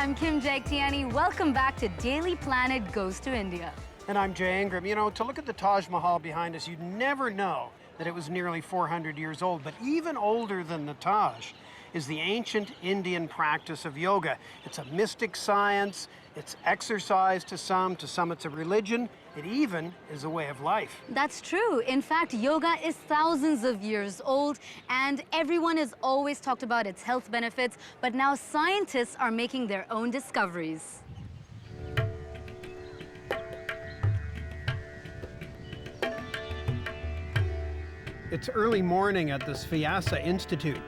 I'm Kim Jagtiani. Welcome back to Daily Planet Goes to India. And I'm Jay Ingram. You know, to look at the Taj Mahal behind us, you'd never know that it was nearly 400 years old. But even older than the Taj is the ancient Indian practice of yoga. It's a mystic science, it's exercise to some it's a religion, it even is a way of life. That's true. In fact, yoga is thousands of years old, and everyone has always talked about its health benefits, but now scientists are making their own discoveries. It's early morning at the SVYASA Institute.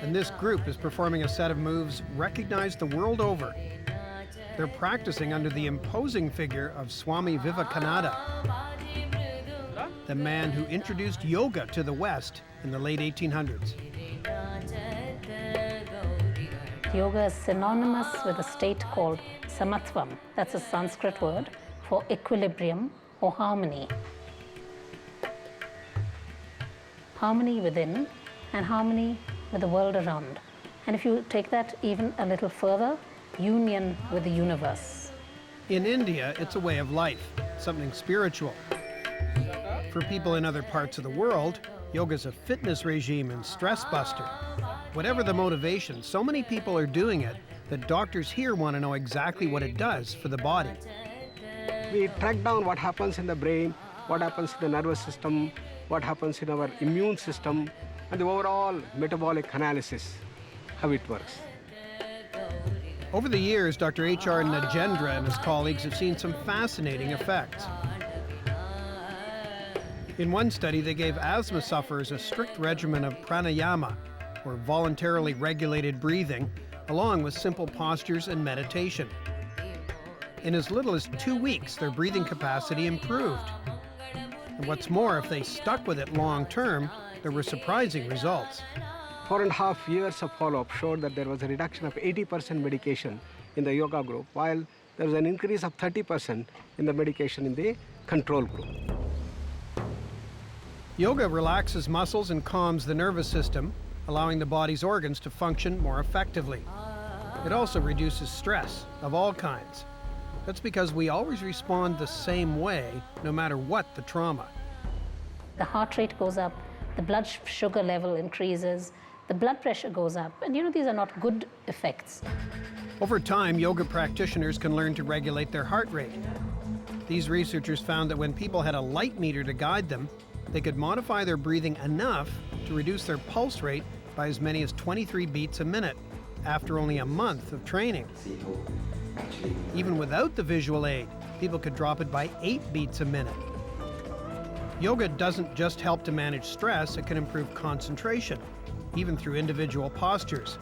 And this group is performing a set of moves recognized the world over. They're practicing under the imposing figure of Swami Vivekananda, the man who introduced yoga to the West in the late 1800s. Yoga is synonymous with a state called samatvam. That's a Sanskrit word for equilibrium or harmony. Harmony within and harmony with the world around. And if you take that even a little further, union with the universe. In India, it's a way of life, something spiritual. For people in other parts of the world, yoga's a fitness regime and stress buster. Whatever the motivation, so many people are doing it that doctors here want to know exactly what it does for the body. We track down what happens in the brain, what happens in the nervous system, what happens in our immune system, and the overall metabolic analysis, how it works. Over the years, Dr. H.R. Nagendra and his colleagues have seen some fascinating effects. In one study, they gave asthma sufferers a strict regimen of pranayama, or voluntarily regulated breathing, along with simple postures and meditation. In as little as 2 weeks, their breathing capacity improved. And what's more, if they stuck with it long term, there were surprising results. 4.5 years of follow-up showed that there was a reduction of 80% medication in the yoga group, while there was an increase of 30% in the medication in the control group. Yoga relaxes muscles and calms the nervous system, allowing the body's organs to function more effectively. It also reduces stress of all kinds. That's because we always respond the same way, no matter what the trauma. The heart rate goes up, the blood sugar level increases, the blood pressure goes up, and these are not good effects. Over time, yoga practitioners can learn to regulate their heart rate. These researchers found that when people had a light meter to guide them, they could modify their breathing enough to reduce their pulse rate by as many as 23 beats a minute after only a month of training. Even without the visual aid, people could drop it by 8 beats a minute. Yoga doesn't just help to manage stress, it can improve concentration, even through individual postures.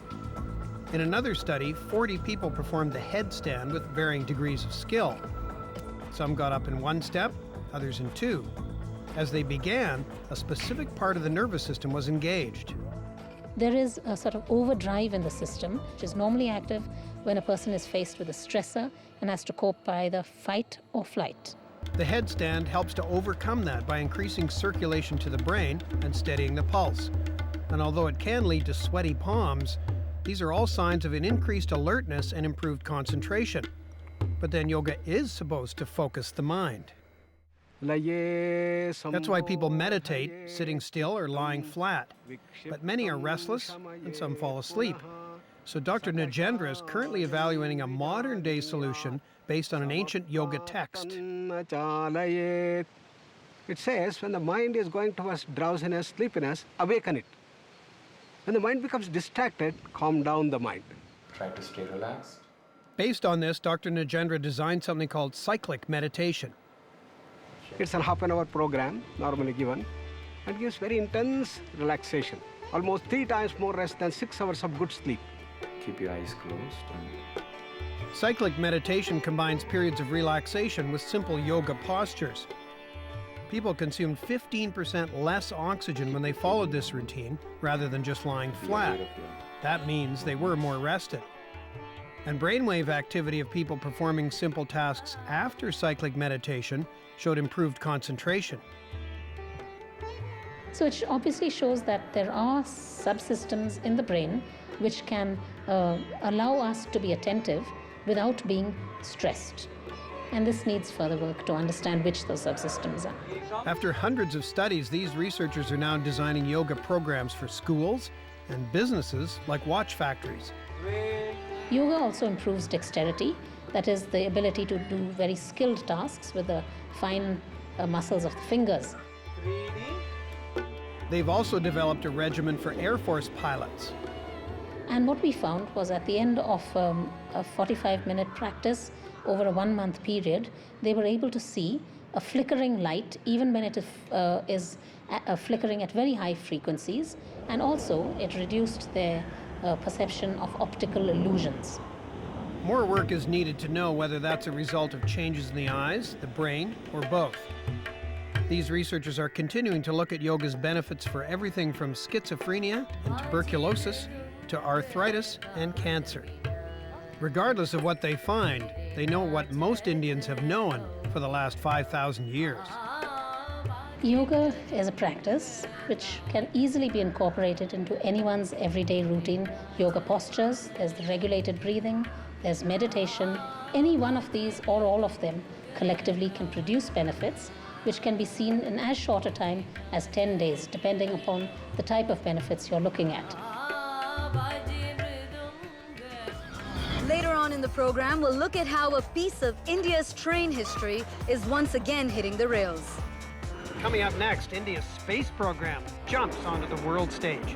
In another study, 40 people performed the headstand with varying degrees of skill. Some got up in 1 step, others in 2. As they began, a specific part of the nervous system was engaged. There is a sort of overdrive in the system, which is normally active when a person is faced with a stressor and has to cope by either fight or flight. The headstand helps to overcome that by increasing circulation to the brain and steadying the pulse. And although it can lead to sweaty palms, these are all signs of an increased alertness and improved concentration. But then yoga is supposed to focus the mind. That's why people meditate, sitting still or lying flat. But many are restless and some fall asleep. So Dr. Nagendra is currently evaluating a modern-day solution based on an ancient yoga text. It says, when the mind is going towards drowsiness, sleepiness, awaken it. When the mind becomes distracted, calm down the mind. Try to stay relaxed. Based on this, Dr. Nagendra designed something called cyclic meditation. It's a half-an-hour program, normally given, and gives very intense relaxation. Almost 3 times more rest than 6 hours of good sleep. Keep your eyes closed. Cyclic meditation combines periods of relaxation with simple yoga postures. People consumed 15% less oxygen when they followed this routine rather than just lying flat. That means they were more rested. And brainwave activity of people performing simple tasks after cyclic meditation showed improved concentration. So it obviously shows that there are subsystems in the brain which can allow us to be attentive without being stressed. And this needs further work to understand which those subsystems are. After hundreds of studies, these researchers are now designing yoga programs for schools and businesses like watch factories. Yoga also improves dexterity, that is the ability to do very skilled tasks with the fine muscles of the fingers. They've also developed a regimen for Air Force pilots. And what we found was at the end of a 45-minute practice over a 1-month period, they were able to see a flickering light even when it is flickering at very high frequencies, and also it reduced their perception of optical illusions. More work is needed to know whether that's a result of changes in the eyes, the brain, or both. These researchers are continuing to look at yoga's benefits for everything from schizophrenia and tuberculosis to arthritis and cancer. Regardless of what they find, they know what most Indians have known for the last 5,000 years. Yoga is a practice which can easily be incorporated into anyone's everyday routine. Yoga postures, there's the regulated breathing, there's meditation. Any one of these or all of them collectively can produce benefits which can be seen in as short a time as 10 days, depending upon the type of benefits you're looking at. Later on in the program, we'll look at how a piece of India's train history is once again hitting the rails. Coming up next, India's space program jumps onto the world stage.